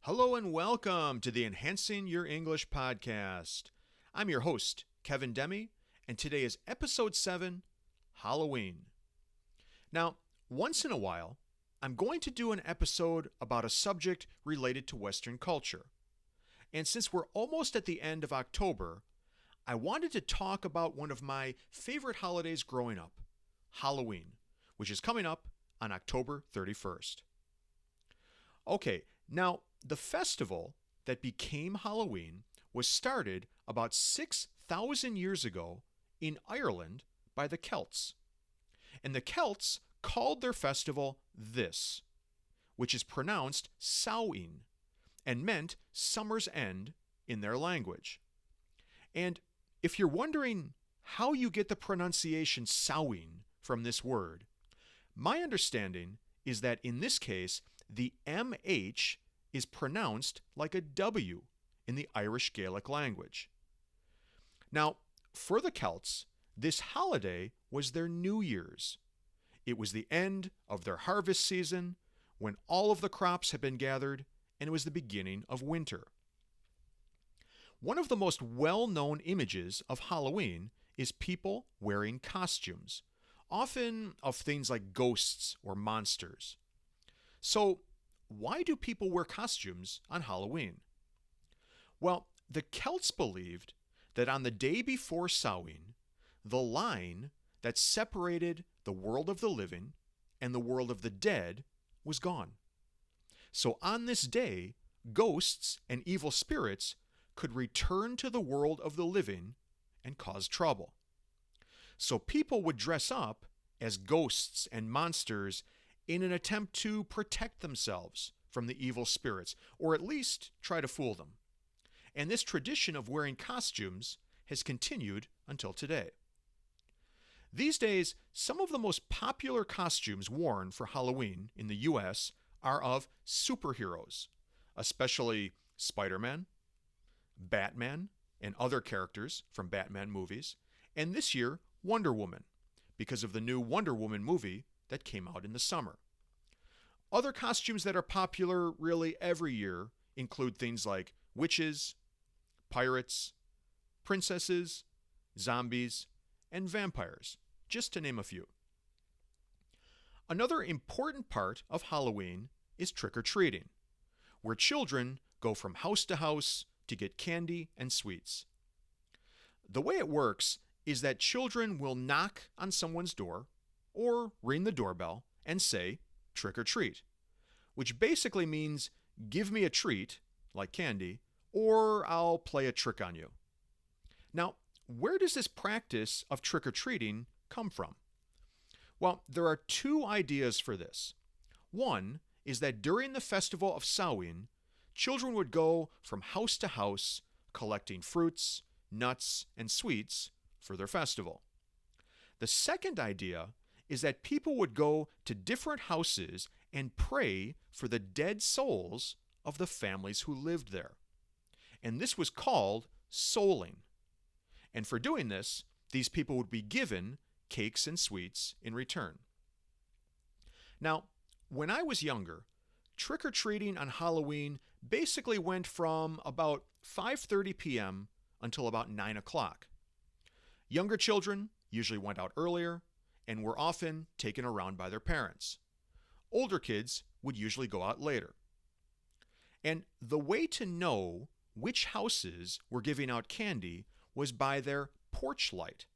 Hello and welcome to the Enhancing Your English podcast. I'm your host, Kevin Demi, and today is episode 7, Halloween. Now, once in a while, I'm going to do an episode about a subject related to Western culture. And since we're almost at the end of October, I wanted to talk about one of my favorite holidays growing up, Halloween, which is coming up on October 31st. Okay, now the festival that became Halloween was started about 6,000 years ago in Ireland by the Celts. And the Celts called their festival this, which is pronounced Samhain, and meant summer's end in their language. And if you're wondering how you get the pronunciation Samhain from this word, my understanding is that in this case, the MH is pronounced like a W in the Irish Gaelic language. Now, for the Celts, this holiday was their New Year's. It was the end of their harvest season when all of the crops had been gathered, and it was the beginning of winter. One of the most well-known images of Halloween is people wearing costumes, often of things like ghosts or monsters. So, why do people wear costumes on Halloween? Well, the Celts believed that on the day before Samhain, the line that separated the world of the living and the world of the dead was gone. So on this day, ghosts and evil spirits could return to the world of the living and cause trouble. So people would dress up as ghosts and monsters in an attempt to protect themselves from the evil spirits, or at least try to fool them. And this tradition of wearing costumes has continued until today. These days, some of the most popular costumes worn for Halloween in the US are of superheroes, especially Spider-Man, Batman, and other characters from Batman movies, and this year, Wonder Woman, because of the new Wonder Woman movie that came out in the summer. Other costumes that are popular really every year include things like witches, pirates, princesses, zombies, and vampires, just to name a few. Another important part of Halloween is trick-or-treating, where children go from house to house to get candy and sweets. The way it works is that children will knock on someone's door or ring the doorbell and say, "Trick or treat," which basically means give me a treat, like candy, or I'll play a trick on you. Now, where does this practice of trick-or-treating come from? Well, there are two ideas for this. One is that during the festival of Samhain, children would go from house to house collecting fruits, nuts, and sweets for their festival. The second idea is that people would go to different houses and pray for the dead souls of the families who lived there. And this was called souling. And for doing this, these people would be given cakes and sweets in return. Now, when I was younger, trick-or-treating on Halloween basically went from about 5:30 p.m. until about 9 o'clock. Younger children usually went out earlier and were often taken around by their parents. Older kids would usually go out later. And the way to know which houses were giving out candy was by their porch light.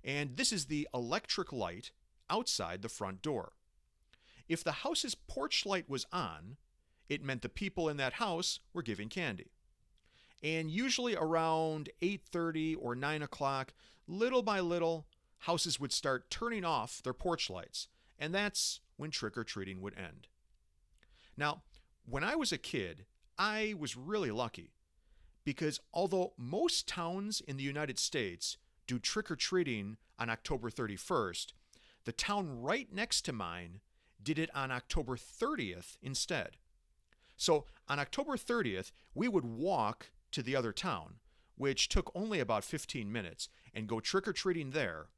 And this is the electric light outside the front door. If the house's porch light was on, it meant the people in that house were giving candy. And usually around 8:30 or 9 o'clock, little by little, houses would start turning off their porch lights, and that's when trick-or-treating would end. Now, when I was a kid, I was really lucky, because although most towns in the United States do trick-or-treating on October 31st, the town right next to mine did it on October 30th instead. So on October 30th, we would walk to the other town, which took only about 15 minutes, and go trick-or-treating there.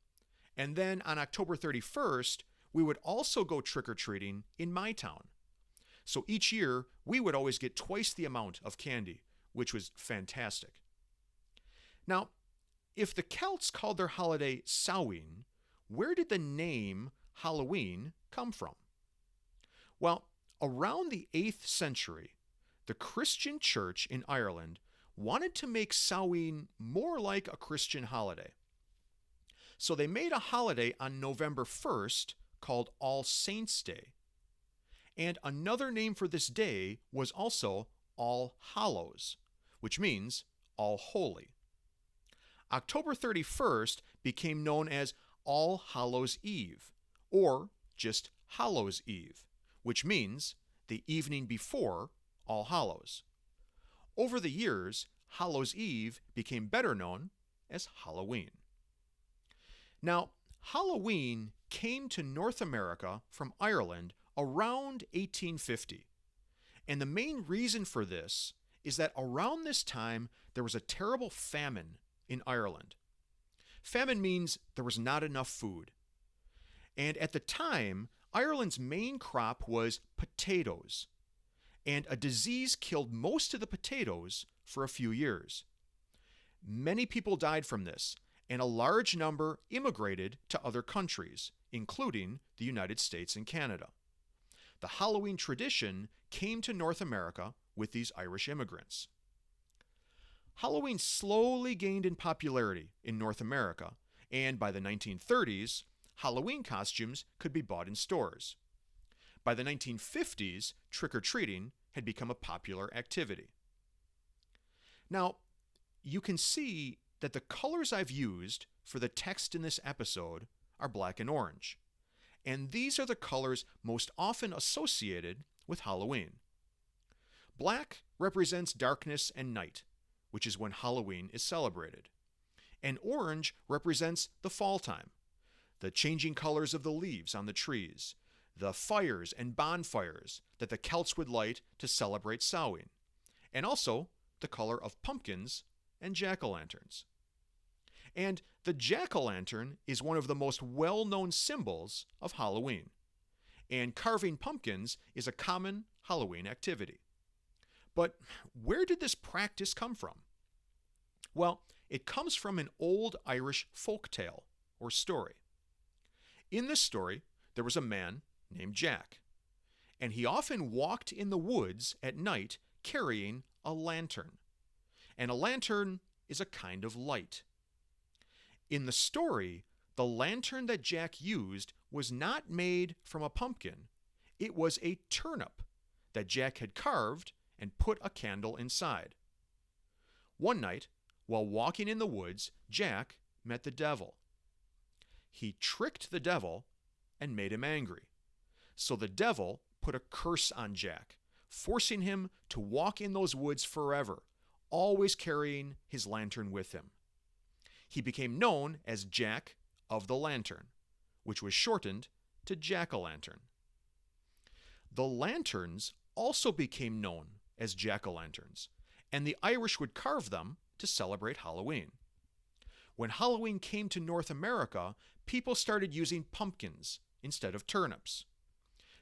And then on October 31st, we would also go trick-or-treating in my town. So each year, we would always get twice the amount of candy, which was fantastic. Now, if the Celts called their holiday Samhain, where did the name Halloween come from? Well, around the 8th century, the Christian church in Ireland wanted to make Samhain more like a Christian holiday. So they made a holiday on November 1st called All Saints' Day. And another name for this day was also All Hallows, which means All Holy. October 31st became known as All Hallows' Eve, or just Hallows' Eve, which means the evening before All Hallows. Over the years, Hallows' Eve became better known as Halloween. Now, Halloween came to North America from Ireland around 1850. And the main reason for this is that around this time there was a terrible famine in Ireland. Famine means there was not enough food. And at the time, Ireland's main crop was potatoes. And a disease killed most of the potatoes for a few years. Many people died from this, and a large number immigrated to other countries, including the United States and Canada. The Halloween tradition came to North America with these Irish immigrants. Halloween slowly gained in popularity in North America, and by the 1930s, Halloween costumes could be bought in stores. By the 1950s, trick-or-treating had become a popular activity. Now, you can see that the colors I've used for the text in this episode are black and orange, and these are the colors most often associated with Halloween. Black represents darkness and night, which is when Halloween is celebrated, and orange represents the fall time, the changing colors of the leaves on the trees, the fires and bonfires that the Celts would light to celebrate Samhain, and also the color of pumpkins and jack-o'-lanterns. And the jack-o'-lantern is one of the most well-known symbols of Halloween, and carving pumpkins is a common Halloween activity. But where did this practice come from? Well, it comes from an old Irish folk tale or story. In this story, there was a man named Jack, and he often walked in the woods at night carrying a lantern. And a lantern is a kind of light. In the story, the lantern that Jack used was not made from a pumpkin. It was a turnip that Jack had carved and put a candle inside. One night, while walking in the woods, Jack met the devil. He tricked the devil and made him angry. So the devil put a curse on Jack, forcing him to walk in those woods forever, always carrying his lantern with him. He became known as Jack of the Lantern, which was shortened to Jack-o'-lantern. The lanterns also became known as jack-o'-lanterns, and the Irish would carve them to celebrate Halloween. When Halloween came to North America, people started using pumpkins instead of turnips.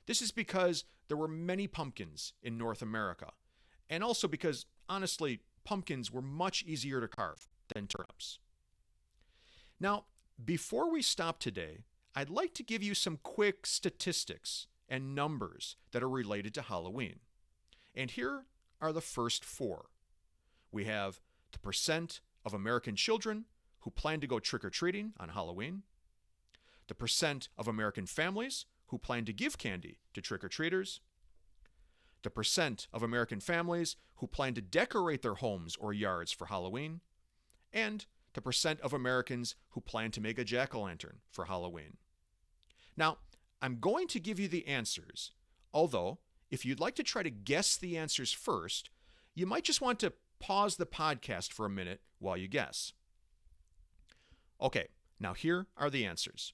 This is because there were many pumpkins in North America, and also because, honestly, pumpkins were much easier to carve than turnips. Now, before we stop today, I'd like to give you some quick statistics and numbers that are related to Halloween. And here are the first four. We have the percent of American children who plan to go trick-or-treating on Halloween, the percent of American families who plan to give candy to trick-or-treaters, the percent of American families who plan to decorate their homes or yards for Halloween, and the percent of Americans who plan to make a jack-o'-lantern for Halloween. Now, I'm going to give you the answers, although if you'd like to try to guess the answers first, you might just want to pause the podcast for a minute while you guess. Okay, now here are the answers.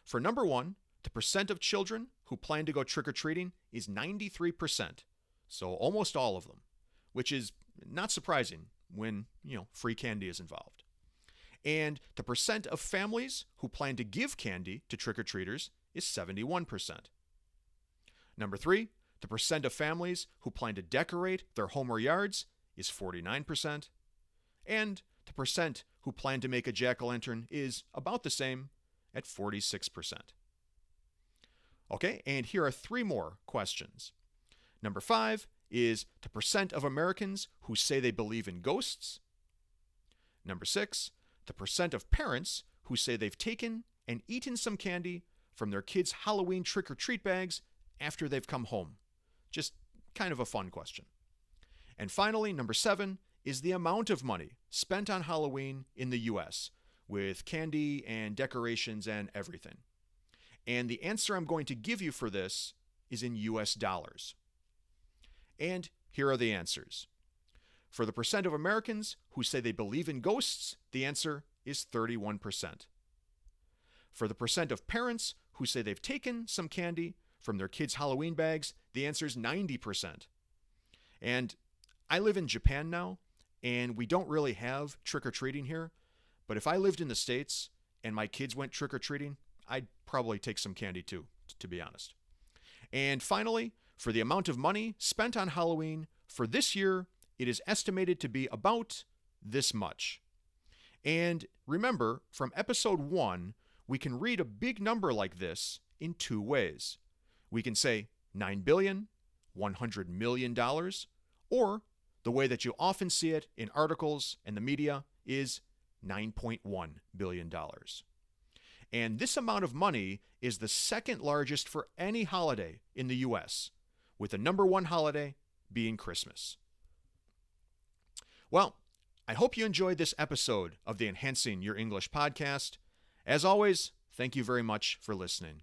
For number one, the percent of children who plan to go trick-or-treating is 93%, so almost all of them, which is not surprising when, free candy is involved. And the percent of families who plan to give candy to trick-or-treaters is 71%. Number three, The percent of families who plan to decorate their home or yards is 49%. And the percent who plan to make a jack-o'-lantern is about the same at 46%. Okay, and here are 3 more questions. Number 5 is the percent of Americans who say they believe in ghosts. Number 6, the percent of parents who say they've taken and eaten some candy from their kids' Halloween trick-or-treat bags after they've come home. Just kind of a fun question. And finally, number 7 is the amount of money spent on Halloween in the US, with candy and decorations and everything. And the answer I'm going to give you for this is in US dollars. And here are the answers. For the percent of Americans who say they believe in ghosts, the answer is 31%. For the percent of parents who say they've taken some candy from their kids' Halloween bags, the answer is 90%. And I live in Japan now, and we don't really have trick-or-treating here, but if I lived in the States and my kids went trick-or-treating, I'd probably take some candy too, to be honest. And finally, for the amount of money spent on Halloween for this year, it is estimated to be about this much. And remember, from episode 1, we can read a big number like this in 2 ways. We can say $9 billion, $100 million, or the way that you often see it in articles and the media is $9.1 billion. And this amount of money is the second largest for any holiday in the US, with the number 1 holiday being Christmas. Well, I hope you enjoyed this episode of the Enhancing Your English podcast. As always, thank you very much for listening.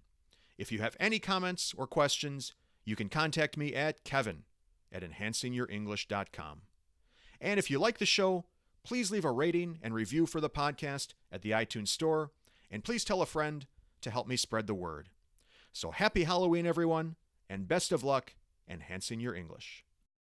If you have any comments or questions, you can contact me at kevin@enhancingyourenglish.com. And if you like the show, please leave a rating and review for the podcast at the iTunes Store, and please tell a friend to help me spread the word. So happy Halloween, everyone, and best of luck enhancing your English.